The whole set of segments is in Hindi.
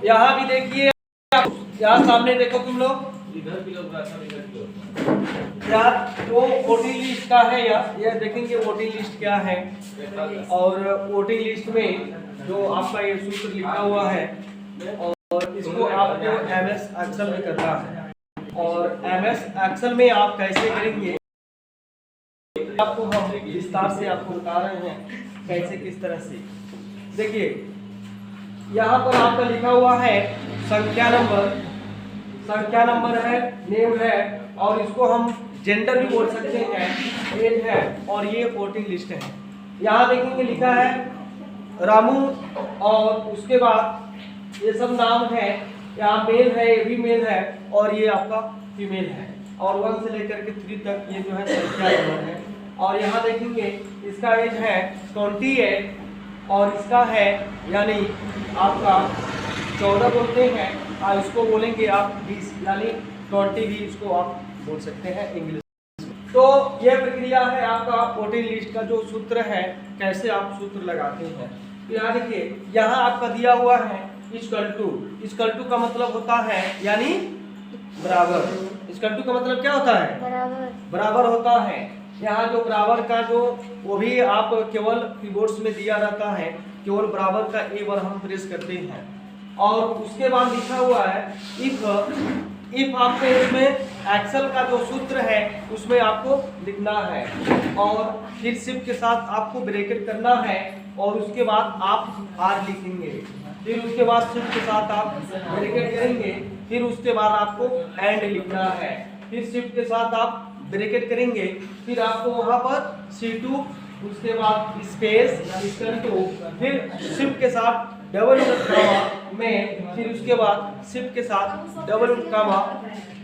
यहाँ भी देखिए, यहाँ सामने देखो तुम लोग, यार जो वोटिंग लिस्ट का है, या देखेंगे वोटिंग लिस्ट क्या है। और वोटिंग लिस्ट में जो आपका ये सूत्र लिखा हुआ है, और इसको आपको एमएस एक्सेल में करना है। और एमएस एक्सेल में आप कैसे करेंगे, आपको हम विस्तार से आपको बता रहे हैं कैसे किस तरह से। देखिए यहाँ पर आपका लिखा हुआ है संख्या नंबर है, नेम है, और इसको हम जेंडर भी बोल सकते हैं, एज है, और ये वोटिंग लिस्ट है। यहाँ देखेंगे लिखा है रामू, और उसके बाद ये सब नाम है, यहाँ मेल है, ये भी मेल है, और ये आपका फीमेल है, और 1 से लेकर के 3 तक ये जो है संख्या नंबर है। और यहाँ देखेंगे इसका एज है 28, और इसका है यानी आपका 14 बोलते हैं, और इसको बोलेंगे आप 20, यानी 20 भी इसको आप बोल सकते हैं इंग्लिश। तो यह प्रक्रिया है आपका वोटिंग लिस्ट का जो सूत्र है, कैसे आप सूत्र लगाते हैं। तो यहाँ देखिए, यहाँ आपका दिया हुआ है इक्वल टू का मतलब होता है यानी बराबर। इक्वल टू का मतलब क्या होता है? बराबर होता है। यहाँ जो बराबर का जो वो भी आप केवल कीबोर्ड्स में दिया रहता है, केवल बराबर का ए बार हम प्रेस करते हैं, और उसके बाद लिखा हुआ है इफ आपको इसमें एक्सेल का जो सूत्र है उसमें आपको लिखना है, और फिर शिफ्ट के साथ आपको ब्रैकेट करना है, और उसके बाद आप आर लिखेंगे, फिर उसके बाद शिफ्ट के साथ आप ब्रैकेट करेंगे, फिर उसके बाद आपको एंड लिखना है, फिर शिफ्ट के साथ आप ब्रैकेट करेंगे, फिर आपको वहां पर C2, उसके बाद स्पेस इक्वल टू, फिर शिफ्ट के साथ डबल कामा में, फिर उसके बाद शिफ्ट के साथ डबल कामा,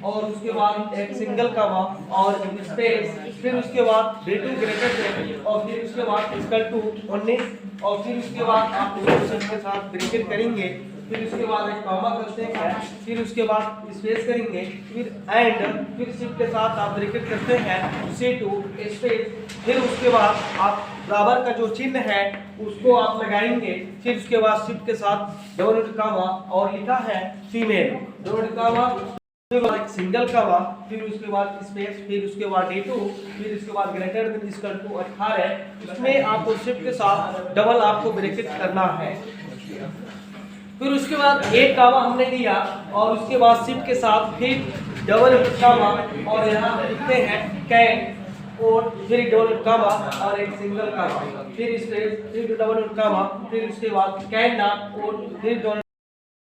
और उसके बाद एक सिंगल कामा और स्पेस, फिर उसके बाद D2 ग्रेटर देन, और फिर उसके बाद इक्वल टू 19, और फिर उसके बाद आप शिफ्ट के साथ ब्रैकेट करेंगे, फिर उसके बाद एक कॉमा करते हैं, फिर उसके बाद स्पेस करेंगे, फिर एंड, फिर शिफ्ट के साथ आप ब्रैकेट करते हैं C2 स्पेस, फिर उसके बाद आप बराबर का जो चिन्ह है उसको आप लगाएंगे, फिर उसके बाद शिफ्ट के साथ डबल कामा, और लिखा है फीमेल, डबल कामा, फिर एक सिंगल कामा, फिर उसके बाद स्पेस, फिर उसके बाद D2, फिर उसके बाद ग्रेटर देन इक्वल टू 18, इसमें आपको शिफ्ट के साथ डबल आपको ब्रैकेट करना है। फिर उसके बाद एक कामा हमने दिया, और उसके बाद शिफ्ट के साथ फिर डबल कामा, और यहाँ लिखते हैं कैन, और फिर डबल कामा और एक सिंगल कामा, फिर स्पेस, फिर डबल कामा, फिर उसके बाद कैन नाम, और फिर डबल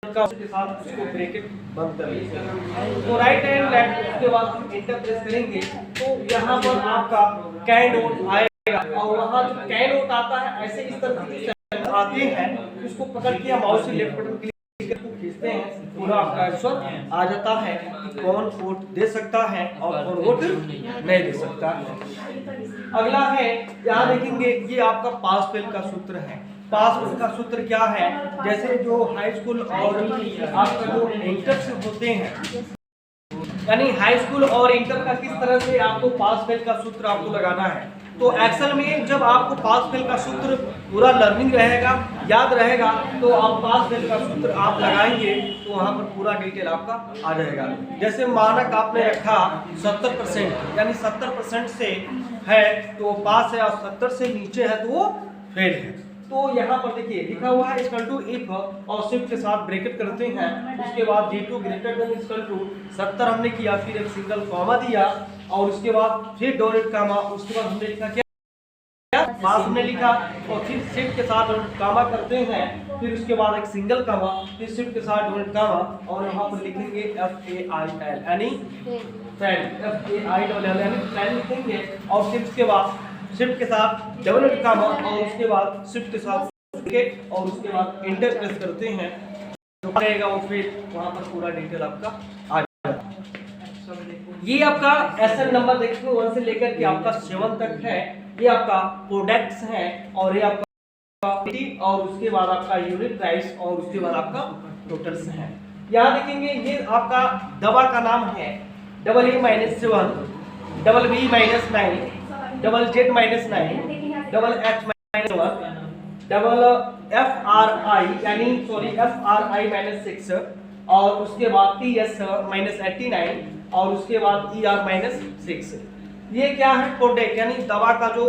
कामा के साथ उसको ब्रैकेट बंद कर लीजिए। तो राइट एंड लेफ्ट, उसके बाद एंटर प्रेस करेंगे, तो यहाँ पर आपका कैन नोट आएगा, और वहाँ जो कैन नोट आता है ऐसे इस तरह से आते हैं, उसको पकड़ के माउस से लेफ्ट बटन क्लिक करके खींचते हैं, पूरा आपका आंसर आ जाता है कि कौन वोट दे सकता है और कौन वोट नहीं दे सकता है। अगला है, यहाँ देखेंगे ये आपका पास फेल का सूत्र है। पास फेल का सूत्र क्या है? जैसे जो हाई स्कूल और आपका जो इंटर से होते हैं, यानी हाई स्कूल और इंटर का किस तरह से आपको पास फेल का सूत्र आपको लगाना है। तो एक्सेल में जब आपको पास फेल का सूत्र पूरा लर्निंग रहेगा, याद रहेगा, तो आप पास फेल का सूत्र आप लगाएंगे तो वहाँ पर पूरा डिटेल आपका आ जाएगा। जैसे मानक आपने रखा 70%, यानी 70% से है तो पास है, और 70 से नीचे है तो वो फेल है। तो यहाँ पर देखिए लिखा हुआ है इक्वल टू इफ, और शिफ्ट के साथ ब्रैकेट करते हैं, उसके बाद D2 greater than equal to 70 हमने किया, फिर एक सिंगल कॉमा दिया, और उसके बाद फिर डॉट कामा, उसके बाद हमने लिखा क्या पास हमने लिखा, और फिर शिफ्ट के साथ डॉट कामा करते हैं, फिर उसके बाद एक सिंगल कामा, फिर शिफ्ट के साथ डॉट कामा, और यहाँ पर लिखेंगे FAIL यानी फैल, FAIL यानी फैल लिखेंगे, और फिर उसके बाद शिफ्ट के साथ डबल कामा, और उसके बाद शिफ्ट के साथ ब्रैकेट, और उसके बाद एंटर प्रेस करते हैं, जो रहेगा वो फिर वहां पर पूरा डिटेल आपका आ जाएगा। ये आपका एसएन नंबर देखिए 1 से लेकर के आपका 7 तक है, ये आपका प्रोडक्ट्स है, और ये आपका और उसके बाद आपका यूनिट प्राइस, और उसके बाद आपका टोटल्स है। यहाँ देखेंगे ये आपका दवा का नाम है, AA-7, BB-9, ZZ-9, HH-1, double F R आई यानी सॉरी एफ आर आई -6 और उसके बाद टी एस -89 और उसके बाद ई आर -6। ये क्या है? प्रोडक्ट यानी दवा का जो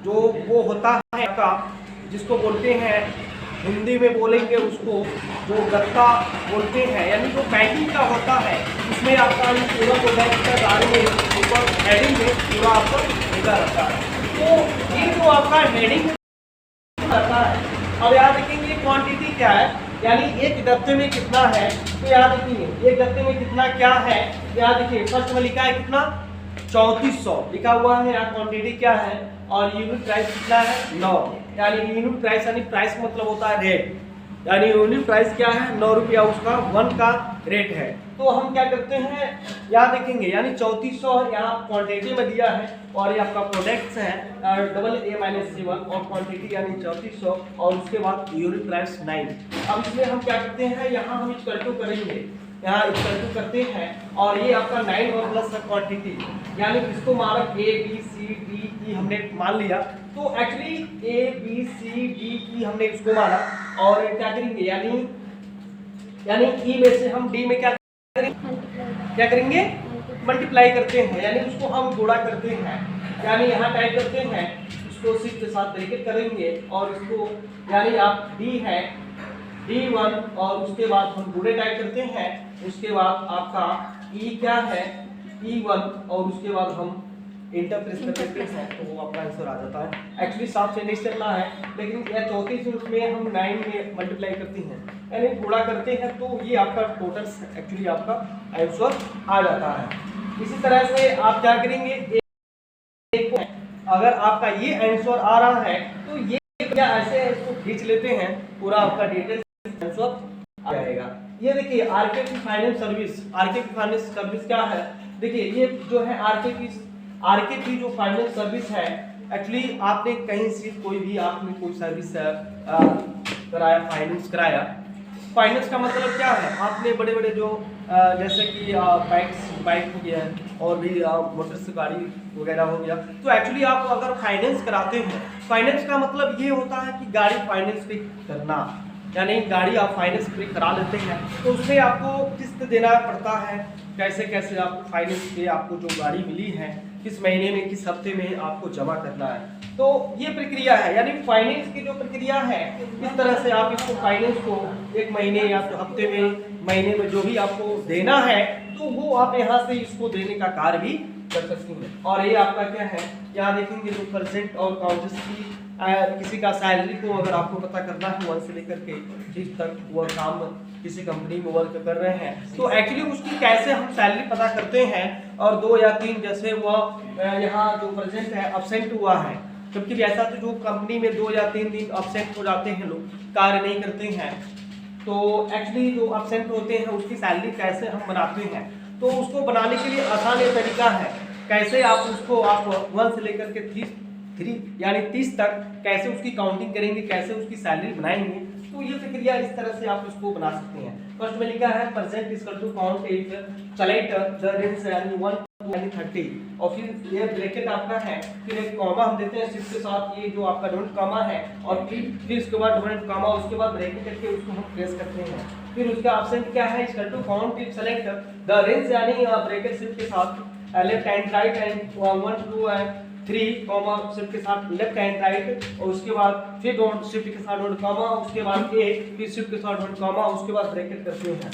वो होता है का, जिसको बोलते हैं हिंदी में बोलेंगे उसको जो गत्ता बोलते हैं, यानी जो पैकिंग का होता है उसमें आपका पूरा प्रोडक्ट का बारे में ऊपर हेडिंग में पूरा आपको लिखा रहता है। तो ये जो आपका हेडिंग रहता है, अब यहाँ देखेंगे क्वांटिटी क्या है, यानी एक गत्ते में कितना है। तो यहाँ देखिए एक गत्ते में कितना क्या है, यहाँ देखिए फर्स्ट में लिखा है कितना 3400 लिखा हुआ है। यहाँ क्वांटिटी क्या है और यूनिट प्राइस कितना है 9, यानी यूनिट प्राइस यानी प्राइस मतलब होता है रेट, यानी यूनिट प्राइस क्या है 9 रुपया उसका 1 का रेट है। तो हम क्या करते हैं यहाँ देखेंगे, यानी 3400 यहाँ क्वांटिटी में दिया है और ये आपका प्रोडक्ट्स है AA-7 और क्वांटिटी यानी 3400 और उसके बाद यूनिट प्राइस 9। अब इसमें हम क्या करते हैं, यहाँ हम इक्वल टू करेंगे, यहाँ इक्वल टू करते हैं और ये आपका 9 और प्लस क्वांटिटी यानी इसको मानक A B C D E हमने मान लिया। तो actually A B C D E हमने इसको माना और क्या करेंगे यानी E में से हम D में क्या करेंगे मल्टीप्लाई करते हैं, यानी उसको हम गुणा करते हैं, यानी यहाँ टाइप करते हैं इसको सिर्फ के साथ ब्रैकेट करेंगे और इसको यानी आप D है D1 और उसके बाद हम गुणे टाइप करते हैं, उसके बाद आपका E क्या है E1 और उसके बाद हम इंटर प्रेस कर देते हैं तो वो आपका आंसर आ जाता है। एक्चुअली 7 से नहीं चलना है, लेकिन यह 34 उसमें हम 9 में मल्टीप्लाई करते हैं यानी गुणा करते हैं, तो ये आपका टोटल एक्चुअली आपका आंसर आ जाता है। इसी तरह से आप क्या करेंगे, अगर आपका ये आंसर आ रहा है तो ये क्या ऐसे इसको खींच लेते हैं, पूरा आपका डिटेल आंसर आ जाएगा। ये देखिए आरकेपी फाइनेंस सर्विस, आरकेपी फाइनेंस सर्विस क्या है, देखिए ये जो है आरकेपी जो फाइनेंस सर्विस है, एक्चुअली आपने कहीं से कोई भी आपने कोई सर्विस कराया, फाइनेंस कराया, फाइनेंस का मतलब क्या है, आपने बड़े बड़े जो जैसे कि बाइक हो गया और भी मोटर गाड़ी वगैरह हो गया, तो एक्चुअली आप अगर फाइनेंस कराते हैं, फाइनेंस का मतलब ये होता है कि गाड़ी फाइनेंस पे करना, यानी गाड़ी आप फाइनेंस पे करा लेते हैं तो उसमें आपको किस्त देना पड़ता है, कैसे कैसे आपको फाइनेंस पे आपको जो गाड़ी मिली है किस महीने में किस हफ्ते में आपको जमा करना है। तो ये प्रक्रिया है, यानी फाइनेंस की जो प्रक्रिया है इस तरह से आप इसको फाइनेंस को एक महीने या तो हफ्ते में महीने में जो भी आपको देना है तो वो आप यहाँ से इसको देने का कार्य भी कर सकती हैं। और ये आपका क्या है, यहाँ देखेंगे जो परसेंट और काउंटर्स की किसी का सैलरी को अगर आपको पता करना है 1 से लेकर के 30 तक वह काम किसी कंपनी में वर्क कर रहे हैं तो एक्चुअली उसकी कैसे हम सैलरी पता करते हैं, और 2 या 3 जैसे वह यहाँ जो प्रेजेंट है अब्सेंट हुआ है, जबकि ऐसा तो जो कंपनी में 2 या 3 दिन अब्सेंट हो जाते हैं लोग, कार्य नहीं करते हैं, तो एक्चुअली जो अब्सेंट होते हैं उसकी सैलरी कैसे हम बनाते हैं, तो उसको बनाने के लिए आसान ये तरीका है, कैसे आप उसको आप 1 से लेकर के 3 यानी 30 तक कैसे उसकी काउंटिंग करेंगे, कैसे उसकी सैलरी बनाएंगे, तो ये प्रक्रिया इस तरह से आप उसको बना सकते हैं। फर्स्ट में लिखा है percent equal to count if select the range यानी 1 to 30 और फिर ये ब्रैकेट आपका है, फिर एक कॉमा हम देते हैं सिर्फ के साथ, ये जो आपका डबल कॉमा है और फिर इसके बाद डबल कॉमा, उसके बाद ब्रैकेट करके उसको हम प्रेस करते हैं, फिर उसका ऑप्शन क्या है equal to count if select the range यानी ब्रैकेट सिर्फ के साथ left hand right hand 1 2 and 3 comma shift के साथ लेफ्ट हैंड राइट और उसके बाद फिर डॉट शिफ्ट के साथ डॉट कॉमा, उसके बाद ए फिर शिफ्ट के साथ डॉट कॉमा, उसके बाद ब्रैकेट करते हैं।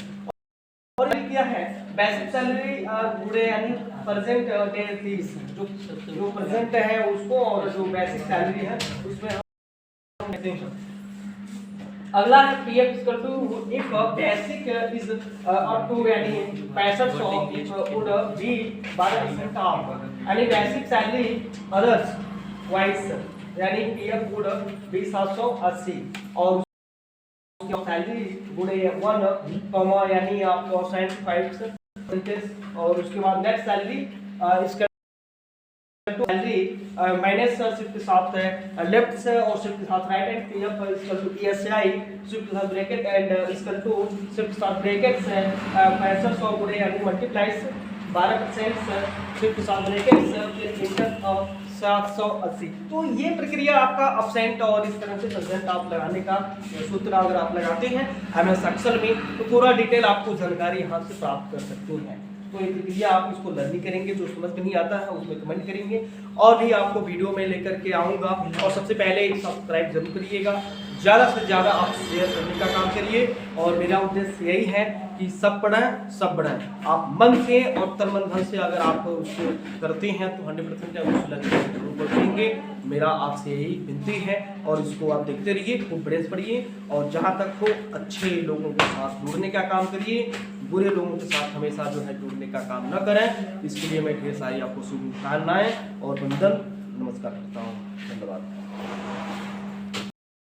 और ये क्या है बेसिक सैलरी गुणे यानी परसेंट 30 जो प्रेजेंट है उसको और जो बेसिक सैलरी है उसमें हम कहते हैं। अगला है PF equal to if basic is up to यानी 6500 इफ वुड बी 12% ऑफ यानी बेसिक सैलरी अदर्स वाइज यानी पीएफ वुड बी 780 और सैलरी गुणे 1 कॉमा यानी आपको 75% और उसके बाद नेक्स्ट सैलरी इसका सैलरी माइनस शिफ्ट के साथ लेफ्ट से और शिफ्ट के साथ right hand PF equal to ESI shift के साथ bracket end equal to shift के साथ ब्रैकेट से 6500 गुणे यानी मल्टीप्लाइज 12% शिफ्ट के साथ ब्रैकेट से इंटर 780। तो ये प्रक्रिया आपका अपसेंट और इस तरह से परसेंट आप लगाने का सूत्र अगर आप लगाते हैं MS एक्सेल में तो पूरा डिटेल आपको जानकारी यहाँ से प्राप्त कर सकते हैं। तो ये प्रक्रिया आप इसको लर्निंग करेंगे, जो समझ में नहीं आता है उसमें कमेंट करेंगे और भी आपको वीडियो में लेकर के आऊँगा। और सबसे पहले सब्सक्राइब जरूर करिएगा, ज़्यादा से ज़्यादा आप शेयर करने का काम करिए। और मेरा उद्देश्य यही है कि सब पढ़ें सब बढ़ें। आप मन से और तन मन धन से अगर आप उसको करते हैं तो 100% आप उस लक्ष्य को जरूर पहुँचेंगे। मेरा आपसे यही विनती है और इसको आप देखते रहिए, खूब ब्रेस पढ़िए और जहाँ तक हो अच्छे लोगों के साथ जुड़ने का काम करिए, बुरे लोगों के साथ हमेशा जो है जुड़ने का काम न करें। इसके लिए मैं ढेर सारी आपको शुभकामनाएं और वंदन नमस्कार करता हूँ। धन्यवाद।